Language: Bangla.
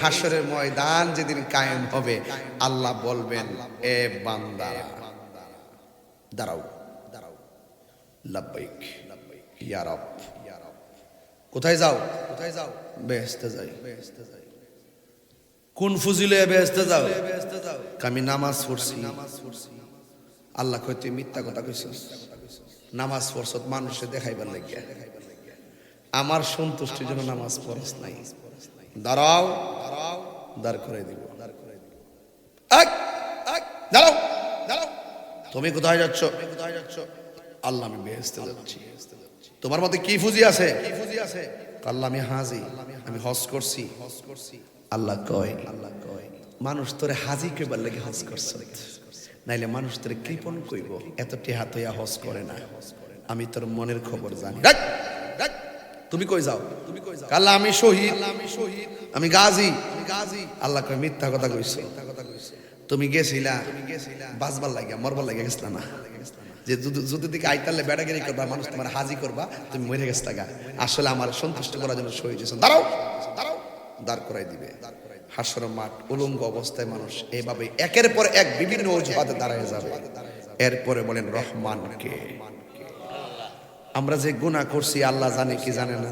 হাসরের ময়দান যেদিন কায়েম হবে, আল্লাহ বলবেন, এ বান্দারা দাঁড়াও, দাঁড়াও, লাব্বাইক ইয়া রব। কোথায় যাও? কোথায় যাও? বেহেশতে যাই। বেহেশতে যাই। কোন ফজিলে বেহেশতে যাও? আমি নামাজ পড়ছি। আল্লাহ কই তুই মিথ্যা কথা কইছস। নামাজ পড়ছত মানুষে দেখাইবার লাগিয়া, আমার সন্তুষ্টির জন্য নামাজ পড়স নাই। দাঁড়াও, দাঁড়াও, দাঁড় করে দিব। দাঁড়াও, দাঁড়াও, তুমি কোথায় যাচ্ছ? কোথায় যাচ্ছ? আল্লাহ আমি বেহেশতে যাচ্ছি। তোমার মধ্যে কি ফুজি আছে? কি ফুজি আছে? আল্লাহ আমি হাজি, আমি হজ করছি। হজ করছি। আল্লাহ কয়, আল্লাহ কয় মানুষ তোরে হাজি কইবার লাগি হজ করছ, নাইলে মানুষ তোরে কৃপণ কইব। এত টেহা তৈয়া হজ করে না, আমি তোর মনের খবর জানি। তুমি কই যাও? তুমি কই যাও? আল্লাহ আমি শহীদ, আমি শহীদ, আমি গাজী, আমি গাজী। আল্লাহ কয় মিথ্যা কথা কইছো, মিথ্যা কথা কইছো। তুমি গেছিলা, তুমি গেছিলা বাঁচবার লাগিয়া, মরবার লাগিয়া গেছলা না, যে যদি দিকে আইতালে বেড়াগিরি করবা, মানুষ তোমার হাজি করবা, তুমি মরে গেছলা গা। আসলে আমার সন্তুষ্ট করার জন্য শহীদ হয়েছেন। দাঁড়াও, দাঁড়াও, দাঁড় করাই দিবে। হাসর মাঠ, উলঙ্গ অবস্থায় মানুষ এইভাবে একের পর এক বিভিন্ন অজুহাতে দাঁড়ায় যাবে। এরপরে বলেন রহমান কে? আমরা যে গুনাহ করছি আল্লাহ জানে কি জানে না?